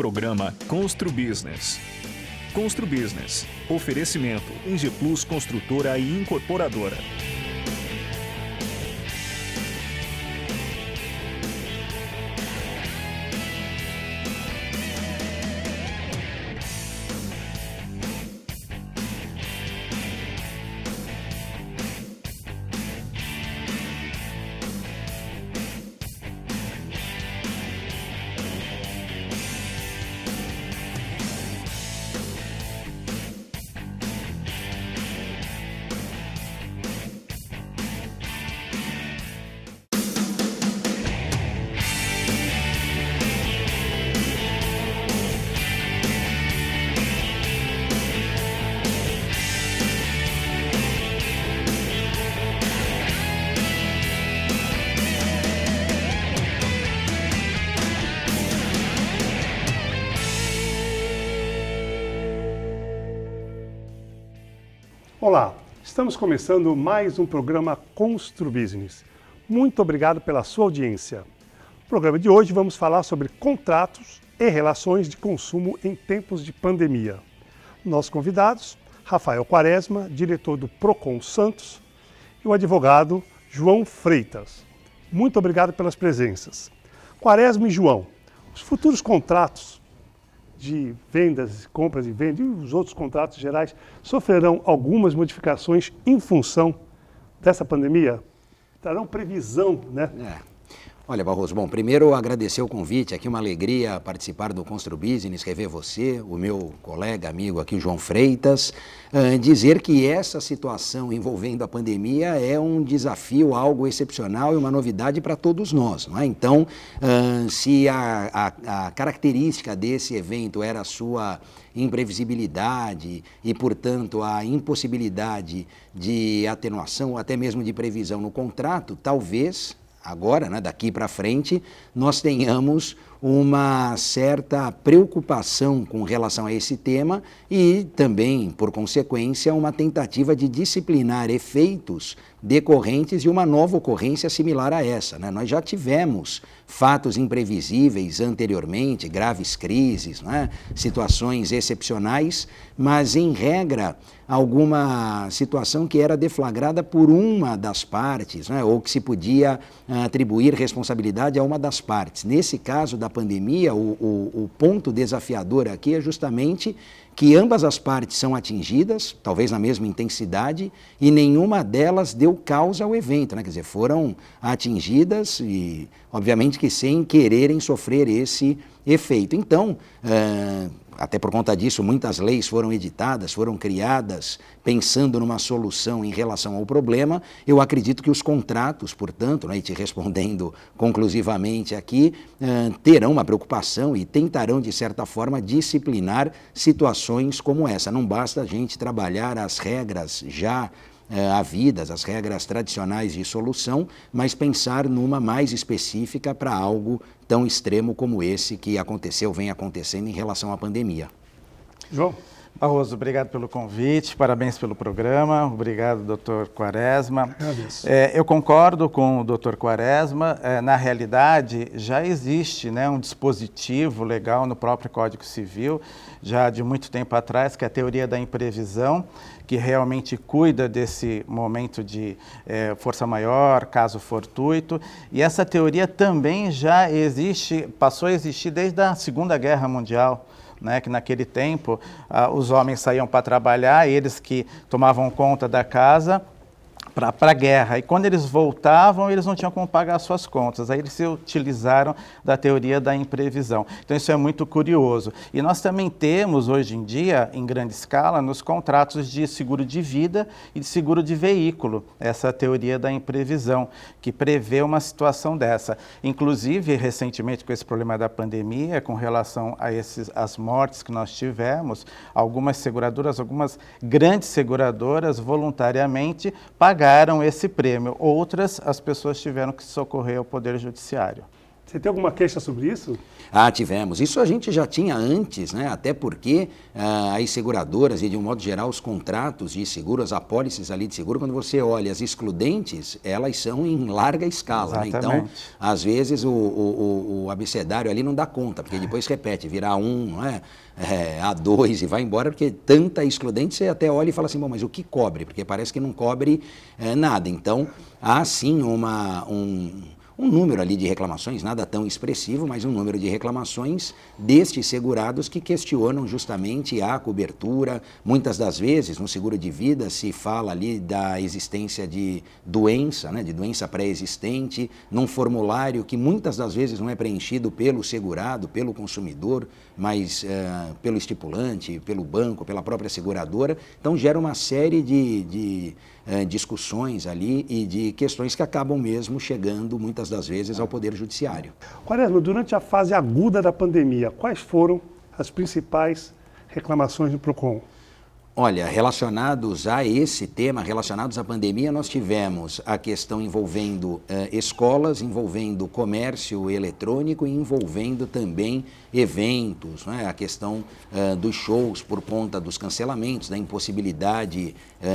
programa Constru Business. Constru Business. Oferecimento Engie Plus Construtora e Incorporadora. Olá, estamos começando mais um programa Constru Business. Muito obrigado pela sua audiência. No programa de hoje vamos falar sobre contratos e relações de consumo em tempos de pandemia. Nossos convidados, Rafael Quaresma, diretor do Procon Santos, e o advogado João Freitas. Muito obrigado pelas presenças. Quaresma e João, os futuros contratos de vendas, compras e vendas e os outros contratos gerais sofrerão algumas modificações em função dessa pandemia? Terão previsão, né? Olha, Barroso, bom, primeiro agradecer o convite, aqui uma alegria participar do Constru Business, rever você, o meu colega, amigo aqui, o João Freitas, dizer que essa situação envolvendo a pandemia é um desafio, algo excepcional e uma novidade para todos nós, não é? Então, se a característica desse evento era a sua imprevisibilidade e, portanto, a impossibilidade de atenuação ou até mesmo de previsão no contrato, talvez agora, né, daqui para frente, nós tenhamos uma certa preocupação com relação a esse tema e também, por consequência, uma tentativa de disciplinar efeitos decorrentes de uma nova ocorrência similar a essa, né? Nós já tivemos fatos imprevisíveis anteriormente, graves crises, né? Situações excepcionais, mas, em regra, alguma situação que era deflagrada por uma das partes, né? Ou que se podia atribuir responsabilidade a uma das partes. Nesse caso da pandemia, o ponto desafiador aqui é justamente que ambas as partes são atingidas, talvez na mesma intensidade, e nenhuma delas deu causa ao evento, né? Quer dizer, foram atingidas e, obviamente, que sem quererem sofrer esse efeito. Então, até por conta disso, muitas leis foram editadas, foram criadas pensando numa solução em relação ao problema. Eu acredito que os contratos, portanto, né, e te respondendo conclusivamente aqui, terão uma preocupação e tentarão, de certa forma, disciplinar situações como essa. Não basta a gente trabalhar as regras já havidas, as regras tradicionais de solução, mas pensar numa mais específica para algo tão extremo como esse que aconteceu, vem acontecendo em relação à pandemia. João. Barroso, obrigado pelo convite, parabéns pelo programa, obrigado, doutor Quaresma. Eu concordo com o doutor Quaresma, na realidade já existe, né, um dispositivo legal no próprio Código Civil, já de muito tempo atrás, que é a teoria da imprevisão, que realmente cuida desse momento de força maior, caso fortuito, e essa teoria também já existe, passou a existir desde a Segunda Guerra Mundial, né, que naquele tempo os homens saíam para trabalhar, eles que tomavam conta da casa para a guerra, e quando eles voltavam, eles não tinham como pagar as suas contas, aí eles se utilizaram da teoria da imprevisão. Então isso é muito curioso. E nós também temos, hoje em dia, em grande escala, nos contratos de seguro de vida e de seguro de veículo, essa teoria da imprevisão, que prevê uma situação dessa. Inclusive, recentemente, com esse problema da pandemia, com relação a as mortes que nós tivemos, algumas seguradoras, algumas grandes seguradoras, voluntariamente pagaram esse prêmio. Outras, as pessoas tiveram que socorrer ao Poder Judiciário. Você tem alguma queixa sobre isso? Ah, tivemos. Isso a gente já tinha antes, né? Até porque as seguradoras e, de um modo geral, os contratos de seguro, as apólices ali de seguro, quando você olha as excludentes, elas são em larga escala. Né? Então, às vezes, o abecedário ali não dá conta, porque depois repete, vira A1, não é? A2 e vai embora, porque tanta excludente, você até olha e fala assim, bom, mas o que cobre? Porque parece que não cobre nada. Então, há sim um número ali de reclamações, nada tão expressivo, mas um número de reclamações destes segurados que questionam justamente a cobertura. Muitas das vezes, no seguro de vida, se fala ali da existência de doença, né, de doença pré-existente, num formulário que muitas das vezes não é preenchido pelo segurado, pelo consumidor, mas pelo estipulante, pelo banco, pela própria seguradora. Então, gera uma série de discussões ali e de questões que acabam mesmo chegando, muitas das vezes, ao Poder Judiciário. Quaresma, durante a fase aguda da pandemia, quais foram as principais reclamações do PROCON? Olha, relacionados a esse tema, relacionados à pandemia, nós tivemos a questão envolvendo escolas, envolvendo comércio eletrônico e envolvendo também eventos, né? A questão dos shows por conta dos cancelamentos, da impossibilidade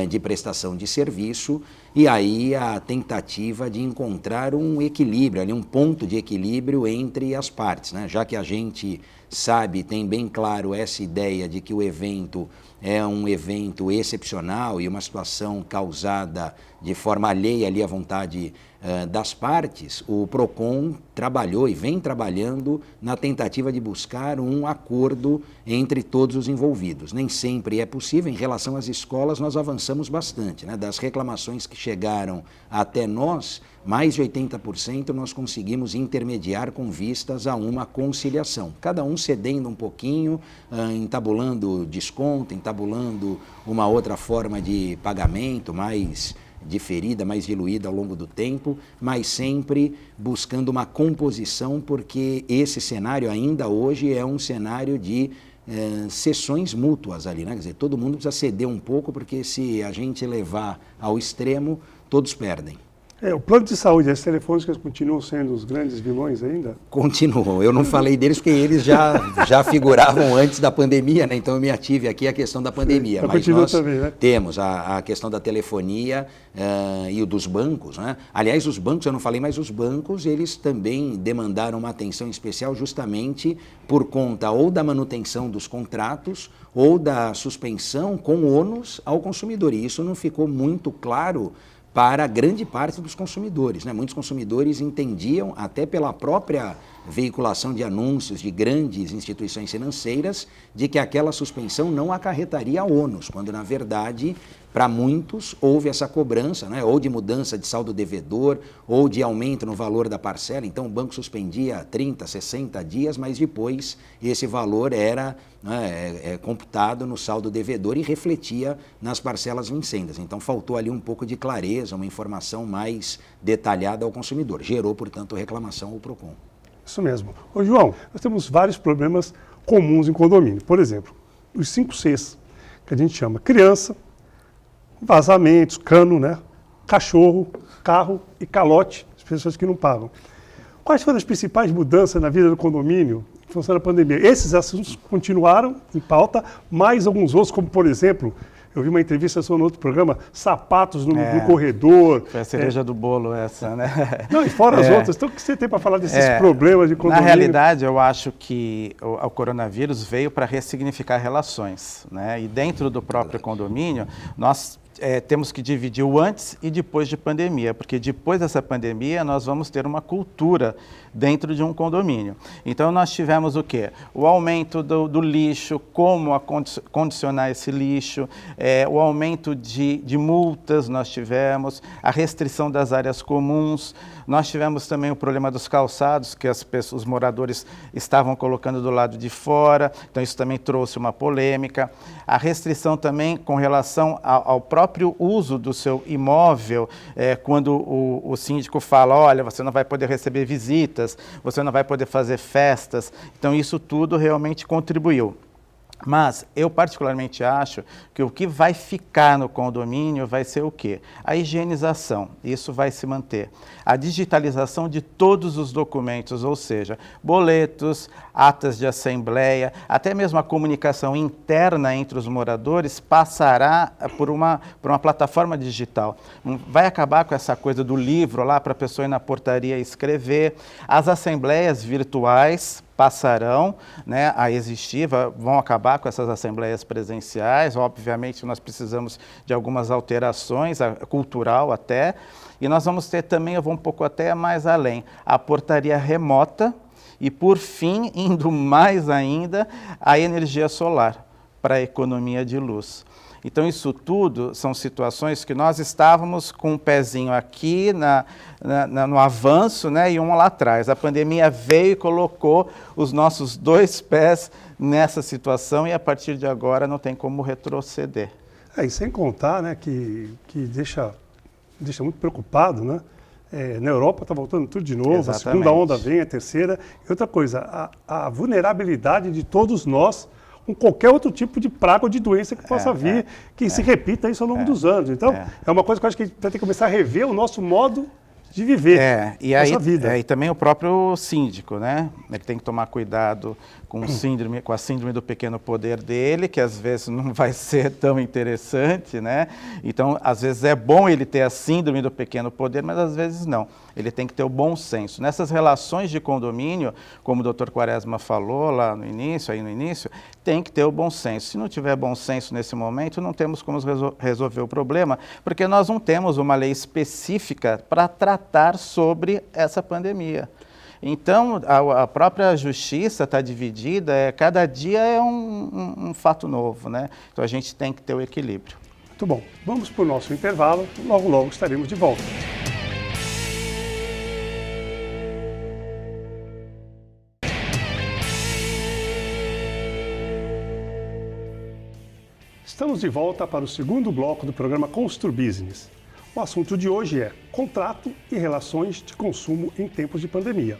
de prestação de serviço, e aí a tentativa de encontrar um equilíbrio, ali um ponto de equilíbrio entre as partes, né? Já que a gente sabe, tem bem claro essa ideia de que o evento é um evento excepcional e uma situação causada de forma alheia ali à vontade das partes, o PROCON trabalhou e vem trabalhando na tentativa de buscar um acordo entre todos os envolvidos. Nem sempre é possível. Em relação às escolas, nós avançamos bastante, né? Das reclamações que chegaram até nós, mais de 80% nós conseguimos intermediar com vistas a uma conciliação. Cada um cedendo um pouquinho, entabulando desconto, entabulando uma outra forma de pagamento mais diferida, mais diluída ao longo do tempo, mas sempre buscando uma composição, porque esse cenário ainda hoje é um cenário de cessões mútuas ali, né? Quer dizer, todo mundo precisa ceder um pouco, porque se a gente levar ao extremo, todos perdem. O plano de saúde e as telefônicas continuam sendo os grandes vilões ainda? Continuam. Eu não falei deles porque eles já figuravam antes da pandemia, né? Então eu me ative aqui a questão da pandemia. Sim, mas nós também, né? temos a questão da telefonia e o dos bancos, né? Aliás, os bancos, eu não falei, mas os bancos, eles também demandaram uma atenção especial justamente por conta ou da manutenção dos contratos ou da suspensão com ônus ao consumidor. E isso não ficou muito claro para grande parte dos consumidores, né? Muitos consumidores entendiam, até pela própria veiculação de anúncios de grandes instituições financeiras, de que aquela suspensão não acarretaria ônus, quando na verdade, para muitos, houve essa cobrança, né? Ou de mudança de saldo devedor, ou de aumento no valor da parcela. Então o banco suspendia 30, 60 dias, mas depois esse valor era computado no saldo devedor e refletia nas parcelas vincendas. Então faltou ali um pouco de clareza, uma informação mais detalhada ao consumidor. Gerou, portanto, reclamação ao PROCON. Isso mesmo. Ô, João, nós temos vários problemas comuns em condomínio. Por exemplo, os 5 Cs, que a gente chama criança, vazamentos, cano, né? Cachorro, carro e calote, as pessoas que não pagam. Quais foram as principais mudanças na vida do condomínio em função da pandemia? Esses assuntos continuaram em pauta, mais alguns outros, como por exemplo, eu vi uma entrevista sua no outro programa, sapatos no corredor. Foi a cereja do bolo essa, né? Não, e fora as outras. Então, o que você tem para falar desses problemas de condomínio? Na realidade, eu acho que o coronavírus veio para ressignificar relações, né? E dentro do próprio condomínio, nós temos que dividir o antes e depois de pandemia, porque depois dessa pandemia nós vamos ter uma cultura dentro de um condomínio. Então nós tivemos o quê? O aumento do lixo, como condicionar esse lixo, o aumento de multas nós tivemos, a restrição das áreas comuns, nós tivemos também o problema dos calçados, que os moradores estavam colocando do lado de fora, então isso também trouxe uma polêmica. A restrição também com relação ao próprio uso do seu imóvel, quando o síndico fala, olha, você não vai poder receber visitas, você não vai poder fazer festas, então isso tudo realmente contribuiu. Mas eu particularmente acho que o que vai ficar no condomínio vai ser o quê? A higienização, isso vai se manter. A digitalização de todos os documentos, ou seja, boletos, atas de assembleia, até mesmo a comunicação interna entre os moradores passará por uma plataforma digital. Vai acabar com essa coisa do livro lá para a pessoa ir na portaria escrever. As assembleias virtuais passarão, né, a existir, vão acabar com essas assembleias presenciais. Obviamente, nós precisamos de algumas alterações, cultural até, e nós vamos ter também, eu vou um pouco até mais além, a portaria remota e, por fim, indo mais ainda, a energia solar para a economia de luz. Então, isso tudo são situações que nós estávamos com um pezinho aqui no avanço, né, e um lá atrás. A pandemia veio e colocou os nossos 2 pés nessa situação e, a partir de agora, não tem como retroceder. E sem contar, né, que deixa muito preocupado, né? Na Europa está voltando tudo de novo, Exatamente. A segunda onda vem, a terceira. E outra coisa, a vulnerabilidade de todos nós com qualquer outro tipo de praga ou de doença que possa vir, que se repita isso ao longo dos anos. Então, é uma coisa que eu acho que a gente vai ter que começar a rever o nosso modo de viver essa vida. E também o próprio síndico, né? Ele tem que tomar cuidado com a síndrome do pequeno poder dele, que às vezes não vai ser tão interessante, né? Então, às vezes é bom ele ter a síndrome do pequeno poder, mas às vezes não. Ele tem que ter o bom senso. Nessas relações de condomínio, como o Dr. Quaresma falou lá no início, tem que ter o bom senso. Se não tiver bom senso nesse momento, não temos como resolver o problema, porque nós não temos uma lei específica para tratar sobre essa pandemia. Então, a própria justiça está dividida, cada dia é um fato novo, né? Então, a gente tem que ter o equilíbrio. Muito bom. Vamos para o nosso intervalo, logo estaremos de volta. Estamos de volta para o segundo bloco do programa Construbusiness. O assunto de hoje é contrato e relações de consumo em tempos de pandemia.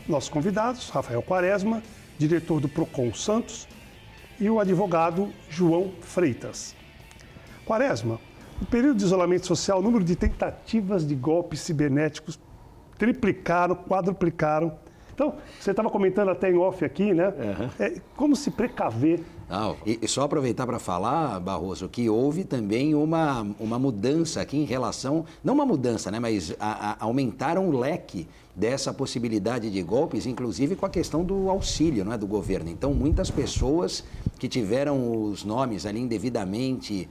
Nossos convidados, Rafael Quaresma, diretor do Procon Santos, e o advogado João Freitas. Quaresma, no período de isolamento social, o número de tentativas de golpes cibernéticos triplicaram, quadruplicaram. Então, você estava comentando até em off aqui, né? Como se precaver? E só aproveitar para falar, Barroso, que houve também uma mudança aqui em relação, não uma mudança, né, mas aumentaram o leque dessa possibilidade de golpes, inclusive com a questão do auxílio, não é, do governo. Então, muitas pessoas que tiveram os nomes ali indevidamente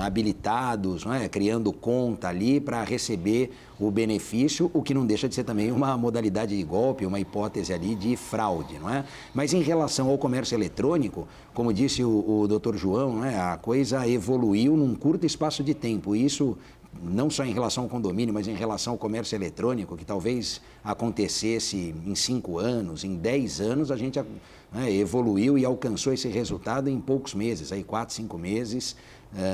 habilitados, não é, criando conta ali para receber o benefício, o que não deixa de ser também uma modalidade de golpe, uma hipótese ali de fraude, não é? Mas em relação ao comércio eletrônico, como disse o Dr. João, não é, a coisa evoluiu num curto espaço de tempo. Isso não só em relação ao condomínio, mas em relação ao comércio eletrônico, que talvez acontecesse em 5 anos, em 10 anos, a gente evoluiu e alcançou esse resultado em poucos meses, aí 4, 5 meses,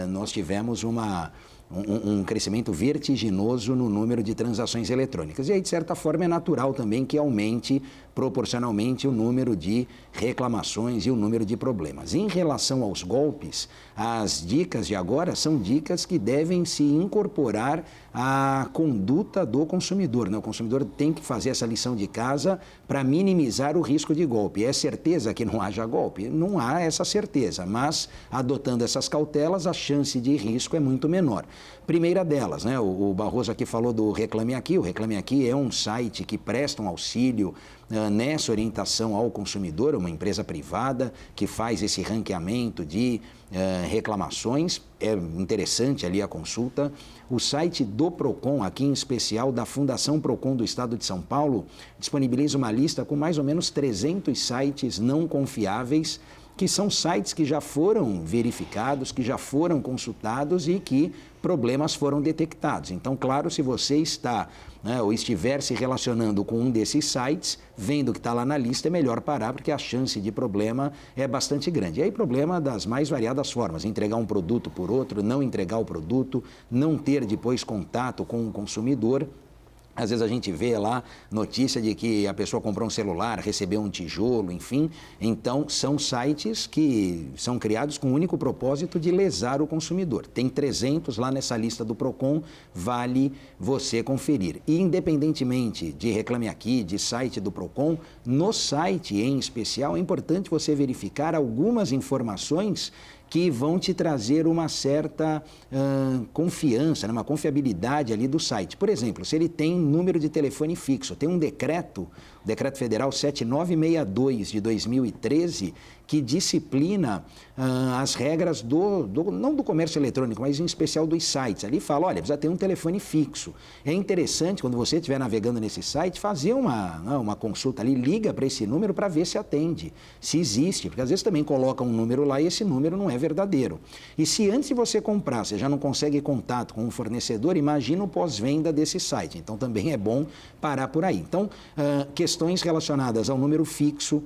nós tivemos um crescimento vertiginoso no número de transações eletrônicas. E aí, de certa forma, é natural também que aumente proporcionalmente o número de reclamações e o número de problemas. Em relação aos golpes, as dicas de agora são dicas que devem se incorporar à conduta do consumidor, né? O consumidor tem que fazer essa lição de casa para minimizar o risco de golpe. É certeza que não haja golpe? Não há essa certeza, mas adotando essas cautelas, a chance de risco é muito menor. Primeira delas, né? O Barroso aqui falou do Reclame Aqui. O Reclame Aqui é um site que presta um auxílio nessa orientação ao consumidor, uma empresa privada que faz esse ranqueamento de reclamações. É interessante ali a consulta. O site do Procon, aqui em especial da Fundação Procon do Estado de São Paulo, disponibiliza uma lista com mais ou menos 300 sites não confiáveis, que são sites que já foram verificados, que já foram consultados e que problemas foram detectados. Então, claro, se você está, né, ou estiver se relacionando com um desses sites, vendo que está lá na lista, é melhor parar, porque a chance de problema é bastante grande. E aí, problema das mais variadas formas: entregar um produto por outro, não entregar o produto, não ter depois contato com o consumidor. Às vezes a gente vê lá notícia de que a pessoa comprou um celular, recebeu um tijolo, enfim. Então, são sites que são criados com o único propósito de lesar o consumidor. Tem 300 lá nessa lista do Procon, vale você conferir. E independentemente de Reclame Aqui, de site do Procon, no site em especial é importante você verificar algumas informações que vão te trazer uma certa confiança, né, uma confiabilidade ali do site. Por exemplo, se ele tem número de telefone fixo, tem um decreto, o Decreto Federal 7962 de 2013, que disciplina as regras não do comércio eletrônico, mas em especial dos sites. Ali fala, olha, precisa ter um telefone fixo. É interessante, quando você estiver navegando nesse site, fazer uma consulta ali, liga para esse número para ver se atende, se existe, porque às vezes também coloca um número lá e esse número não é verdadeiro. E se antes de você comprar, você já não consegue contato com um fornecedor, imagina o pós-venda desse site. Então também é bom parar por aí. Então, questões relacionadas ao número fixo,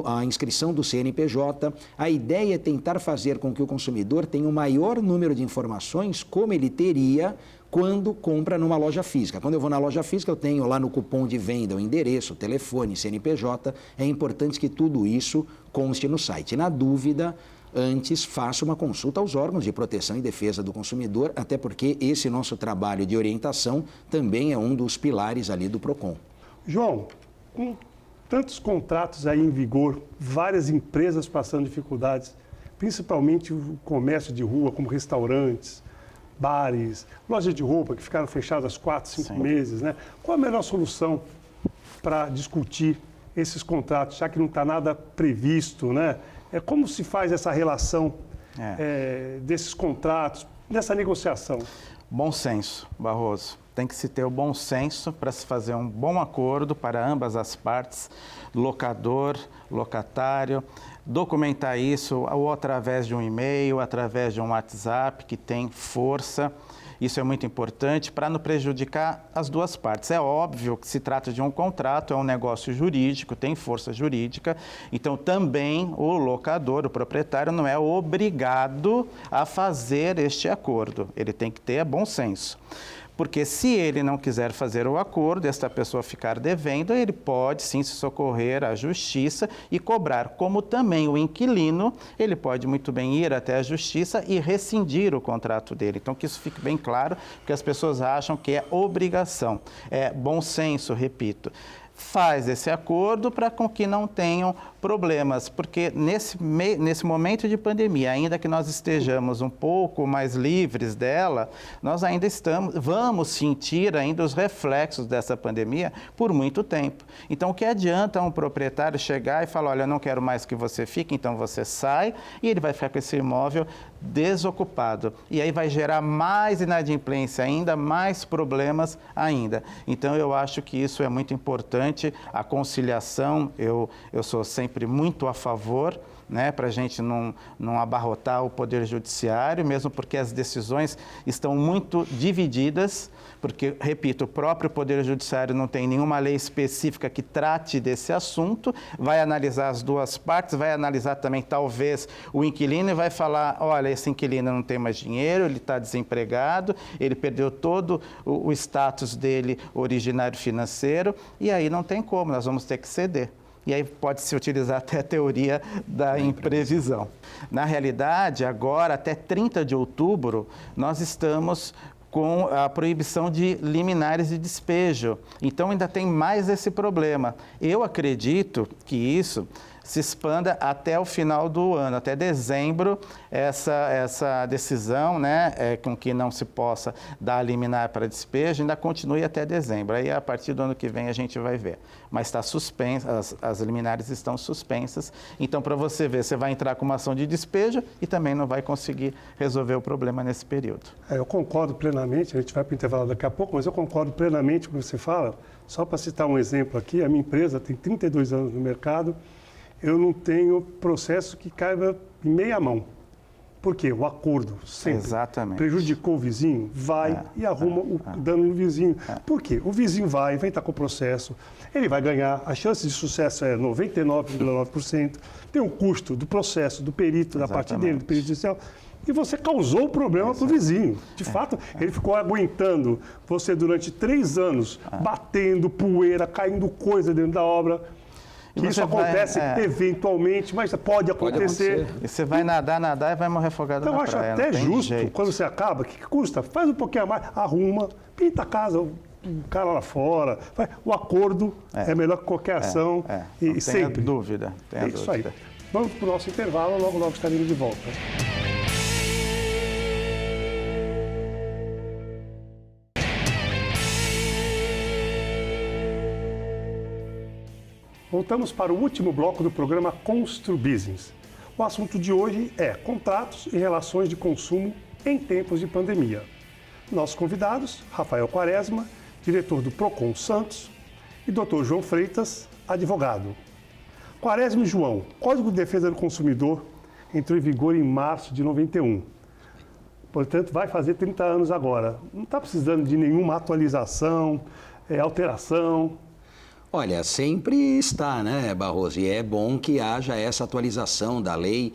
à inscrição do CNPJ, a ideia é tentar fazer com que o consumidor tenha o maior número de informações como ele teria quando compra numa loja física. Quando eu vou na loja física, eu tenho lá no cupom de venda o endereço, o telefone, CNPJ. É importante que tudo isso conste no site. Na dúvida, antes faça uma consulta aos órgãos de proteção e defesa do consumidor, até porque esse nosso trabalho de orientação também é um dos pilares ali do Procon. João, com tantos contratos aí em vigor, várias empresas passando dificuldades, principalmente o comércio de rua, como restaurantes, bares, lojas de roupa que ficaram fechadas 4, 5 meses, né? Qual a melhor solução para discutir esses contratos, já que não está nada previsto, né? Como se faz essa relação desses contratos, dessa negociação? Bom senso, Barroso. Tem que se ter o bom senso para se fazer um bom acordo para ambas as partes, locador, locatário, documentar isso ou através de um e-mail, através de um WhatsApp que tem força. Isso é muito importante para não prejudicar as duas partes. É óbvio que se trata de um contrato, é um negócio jurídico, tem força jurídica, então também o locador, o proprietário, não é obrigado a fazer este acordo. Ele tem que ter bom senso. Porque se ele não quiser fazer o acordo, esta pessoa ficar devendo, ele pode sim se socorrer à justiça e cobrar. Como também o inquilino, ele pode muito bem ir até a justiça e rescindir o contrato dele. Então que isso fique bem claro, porque as pessoas acham que é obrigação. É bom senso, repito. Faz esse acordo para com que não tenham problemas, porque nesse momento de pandemia, ainda que nós estejamos um pouco mais livres dela, nós ainda vamos sentir ainda os reflexos dessa pandemia por muito tempo. Então, o que adianta um proprietário chegar e falar, olha, eu não quero mais que você fique, então você sai, e ele vai ficar com esse imóvel desocupado. E aí vai gerar mais inadimplência ainda, mais problemas ainda. Então, eu acho que isso é muito importante. A conciliação, eu sou sempre muito a favor, né, para a gente não abarrotar o Poder Judiciário, mesmo porque as decisões estão muito divididas, porque, repito, o próprio Poder Judiciário não tem nenhuma lei específica que trate desse assunto, vai analisar as duas partes, vai analisar também, talvez, o inquilino e vai falar, olha, esse inquilino não tem mais dinheiro, ele está desempregado, ele perdeu todo o status dele originário financeiro, e aí não tem como, nós vamos ter que ceder. E aí pode-se utilizar até a teoria da imprevisão. Na realidade, agora, até 30 de outubro, nós estamos com a proibição de liminares de despejo. Então, ainda tem mais esse problema. Eu acredito que isso se expanda até o final do ano, até dezembro, essa decisão, né, com que não se possa dar liminar para despejo, ainda continue até dezembro. Aí, a partir do ano que vem, a gente vai ver. Mas está suspensa, as liminares estão suspensas. Então, para você ver, você vai entrar com uma ação de despejo e também não vai conseguir resolver o problema nesse período. Eu concordo plenamente, a gente vai para o intervalo daqui a pouco, mas eu concordo plenamente com o que você fala. Só para citar um exemplo aqui, a minha empresa tem 32 anos no mercado, eu não tenho processo que caiba em meia mão. Por quê? O acordo sempre. Exatamente. Prejudicou o vizinho, vai e arruma o dano no vizinho. Por quê? O vizinho vai estar com o processo, ele vai ganhar, a chance de sucesso é 99,9%, tem o custo do processo, do perito, da parte dele, do perito judicial, e você causou o problema para o vizinho. De fato, ele ficou aguentando você durante 3 anos, batendo poeira, caindo coisa dentro da obra. Isso acontece eventualmente, mas pode acontecer. E você vai nadar e vai morrer afogado na praia. Então, eu acho até justo, quando você acaba, o que custa? Faz um pouquinho a mais, arruma, pinta a casa, o cara lá fora. O acordo é melhor que qualquer ação. E sempre. Tenha dúvida. Isso aí. Vamos para o nosso intervalo, logo estaremos de volta. Voltamos para o último bloco do programa Constru Business. O assunto de hoje é contratos e relações de consumo em tempos de pandemia. Nossos convidados, Rafael Quaresma, diretor do Procon Santos, e Dr. João Freitas, advogado. Quaresma e João, Código de Defesa do Consumidor entrou em vigor em março de 91. Portanto, vai fazer 30 anos agora. Não está precisando de nenhuma atualização, alteração. Olha, sempre está, né, Barroso? E é bom que haja essa atualização da lei.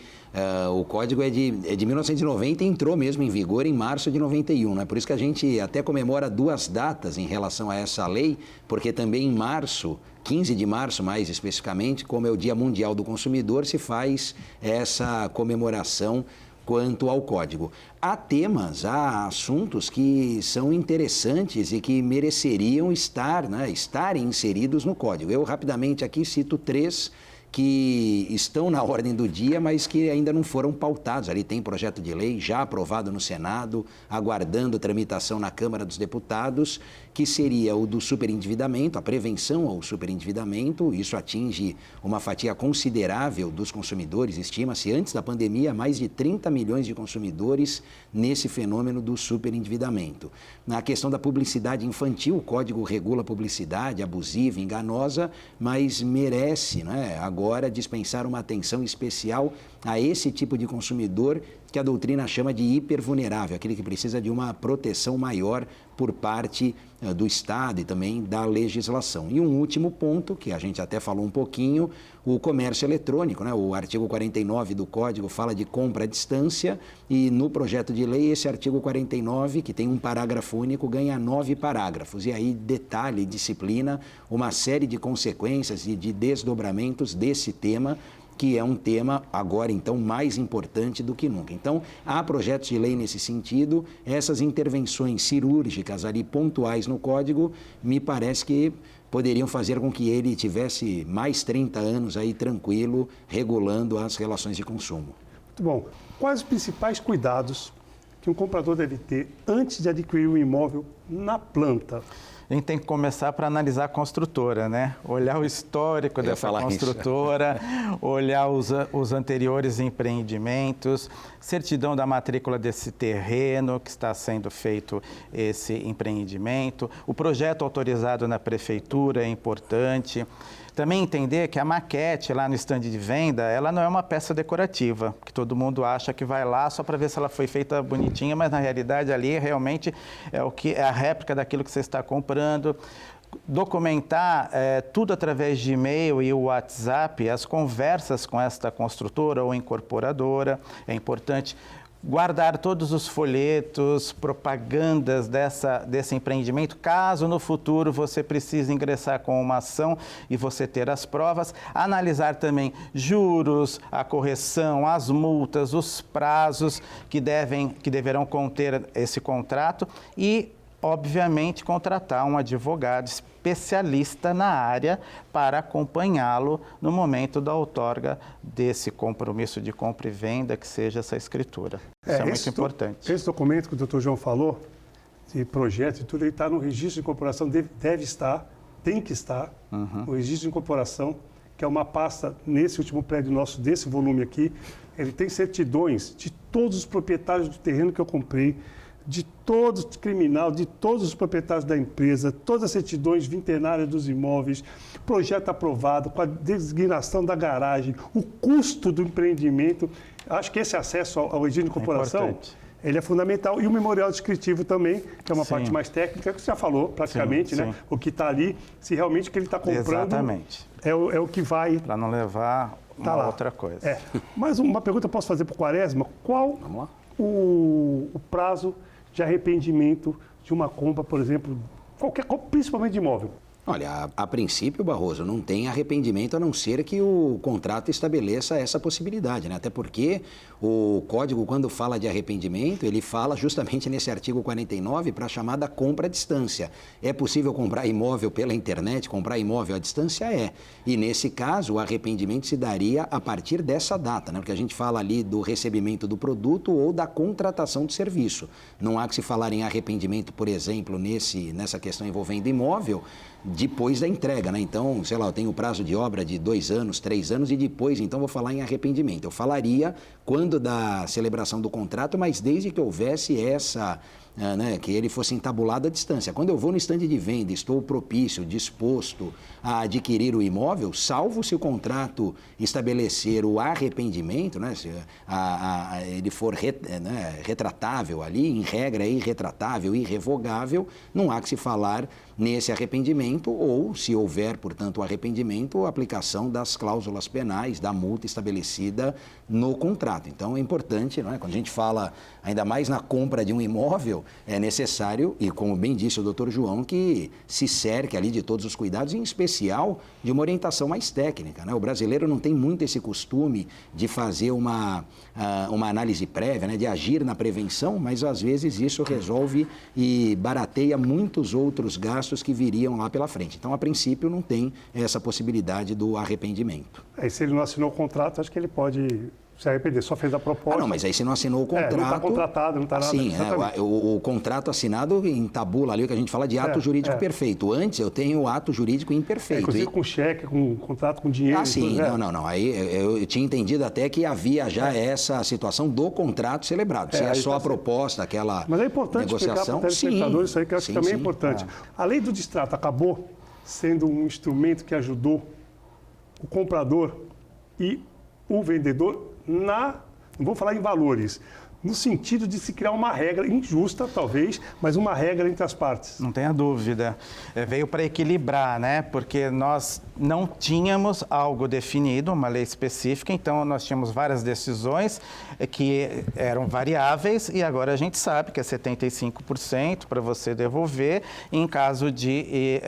O código é de 1990 e entrou mesmo em vigor em março de 91, né? Por isso que a gente até comemora 2 datas em relação a essa lei, porque também em março, 15 de março mais especificamente, como é o Dia Mundial do Consumidor, se faz essa comemoração quanto ao código. Há temas, há assuntos que são interessantes e que mereceriam estarem inseridos no código. Eu rapidamente aqui cito 3 que estão na ordem do dia, mas que ainda não foram pautados. Ali tem projeto de lei já aprovado no Senado, aguardando tramitação na Câmara dos Deputados, que seria o do superendividamento, a prevenção ao superendividamento. Isso atinge uma fatia considerável dos consumidores, estima-se antes da pandemia mais de 30 milhões de consumidores nesse fenômeno do superendividamento. Na questão da publicidade infantil, o código regula publicidade abusiva, enganosa, mas merece, né, agora dispensar uma atenção especial a esse tipo de consumidor que a doutrina chama de hipervulnerável, aquele que precisa de uma proteção maior por parte do Estado e também da legislação. E um último ponto, que a gente até falou um pouquinho, o comércio eletrônico, né? O artigo 49 do Código fala de compra à distância e no projeto de lei esse artigo 49, que tem um parágrafo único, ganha 9 parágrafos. E aí detalha e disciplina uma série de consequências e de desdobramentos desse tema, que é um tema agora, então, mais importante do que nunca. Então, há projetos de lei nesse sentido, essas intervenções cirúrgicas ali pontuais no Código, me parece que poderiam fazer com que ele tivesse mais 30 anos aí tranquilo, regulando as relações de consumo. Muito bom. Quais os principais cuidados que um comprador deve ter antes de adquirir um imóvel na planta? A gente tem que começar para analisar a construtora, né? Olhar o histórico dessa construtora, olhar os anteriores empreendimentos, certidão da matrícula desse terreno que está sendo feito esse empreendimento, o projeto autorizado na prefeitura é importante. Também entender que a maquete lá no estande de venda, ela não é uma peça decorativa, que todo mundo acha que vai lá só para ver se ela foi feita bonitinha, mas na realidade ali realmente é a réplica daquilo que você está comprando. Documentar tudo através de e-mail e WhatsApp, as conversas com esta construtora ou incorporadora, é importante. Guardar todos os folhetos, propagandas desse empreendimento, caso no futuro você precise ingressar com uma ação e você ter as provas. Analisar também juros, a correção, as multas, os prazos que deverão conter esse contrato e, obviamente, contratar um advogado especialista na área para acompanhá-lo no momento da outorga desse compromisso de compra e venda, que seja essa escritura. Isso é muito importante. Esse documento que o Dr. João falou, de projeto e tudo, ele está no registro de incorporação, deve estar, tem que estar, no registro de incorporação, que é uma pasta, nesse último prédio nosso, desse volume aqui, ele tem certidões de todos os proprietários do terreno que eu comprei, de todos os criminal, de todos os proprietários da empresa, todas as certidões vintenárias dos imóveis, projeto aprovado, com a designação da garagem, o custo do empreendimento. Acho que esse acesso ao registro de incorporação, ele é fundamental. E o memorial descritivo também, que é uma parte mais técnica, que você já falou praticamente, né? O que está ali, se realmente o que ele está comprando é o que vai... Para não levar outra coisa. Mais uma pergunta posso fazer para o Quaresma. o prazo de arrependimento de uma compra, por exemplo, qualquer compra, principalmente de imóvel? Olha, a princípio, Barroso, não tem arrependimento a não ser que o contrato estabeleça essa possibilidade, né? Até porque o código, quando fala de arrependimento, ele fala justamente nesse artigo 49 para a chamada compra à distância. É possível comprar imóvel pela internet, comprar imóvel à distância? É. E nesse caso, o arrependimento se daria a partir dessa data, né? Porque a gente fala ali do recebimento do produto ou da contratação do serviço. Não há que se falar em arrependimento, por exemplo, nessa questão envolvendo imóvel, depois da entrega, né? Então, sei lá, eu tenho prazo de obra de 2 anos, 3 anos e depois, então, vou falar em arrependimento. Eu falaria quando da celebração do contrato, mas desde que houvesse essa, que ele fosse entabulado à distância. Quando eu vou no estande de venda, estou propício, disposto a adquirir o imóvel, salvo se o contrato estabelecer o arrependimento, né? Se ele for retratável ali, em regra é irretratável, irrevogável, não há que se falar nesse arrependimento ou, se houver, portanto, o arrependimento, a aplicação das cláusulas penais, da multa estabelecida no contrato. Então, é importante, não é? Quando a gente fala, ainda mais na compra de um imóvel, é necessário, e como bem disse o doutor João, que se cerque ali de todos os cuidados, em especial de uma orientação mais técnica, né? O brasileiro não tem muito esse costume de fazer uma análise prévia, né? De agir na prevenção, mas às vezes isso resolve e barateia muitos outros gastos que viriam lá pela frente. Então, a princípio, não tem essa possibilidade do arrependimento. Aí, se ele não assinou o contrato, acho que ele pode se arrepender, só fez a proposta. Não, mas aí se não assinou o contrato... não está contratado, não está nada. Sim, o contrato assinado entabula ali o que a gente fala de ato jurídico perfeito. Antes, eu tenho o ato jurídico imperfeito. Inclusive com cheque, com contrato com dinheiro. Ah, sim, não. Aí eu tinha entendido até que havia já essa situação do contrato celebrado. Se é só a proposta, aquela Mas é importante negociação... explicar para os telespectadores isso aí, que eu acho que também é importante. A lei do distrato acabou sendo um instrumento que ajudou o comprador e o vendedor não vou falar em valores, no sentido de se criar uma regra injusta, talvez, mas uma regra entre as partes. Não tenha dúvida. Veio para equilibrar, né? Porque nós não tínhamos algo definido, uma lei específica, então nós tínhamos várias decisões que eram variáveis e agora a gente sabe que é 75% para você devolver. Em caso de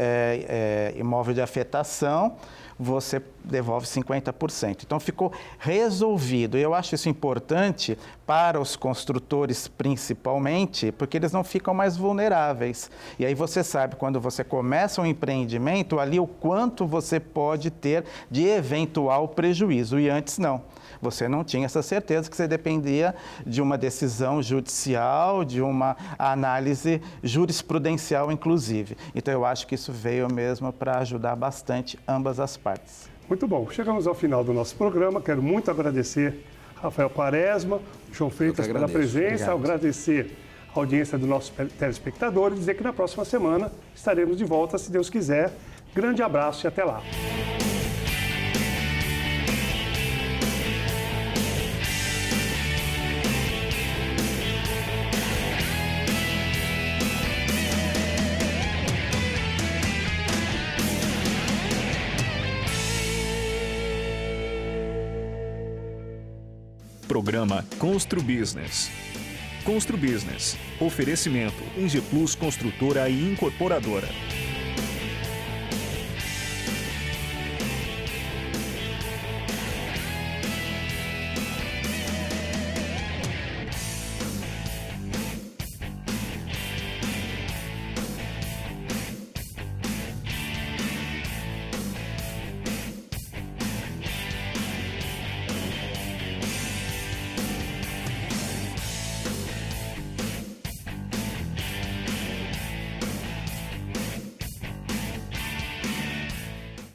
imóvel de afetação, você devolve 50%. Então, ficou resolvido. Eu acho isso importante para os construtores, principalmente, porque eles não ficam mais vulneráveis. E aí você sabe, quando você começa um empreendimento, ali o quanto você pode ter de eventual prejuízo. E antes, não. Você não tinha essa certeza, que você dependia de uma decisão judicial, de uma análise jurisprudencial, inclusive. Então, eu acho que isso veio mesmo para ajudar bastante ambas as partes. Muito bom. Chegamos ao final do nosso programa. Quero muito agradecer Rafael Quaresma, João Freitas pela presença, agradecer a audiência do nosso telespectador e dizer que na próxima semana estaremos de volta, se Deus quiser. Grande abraço e até lá. Programa Constru Business. Constru Business. Oferecimento Ingeplus Construtora e Incorporadora.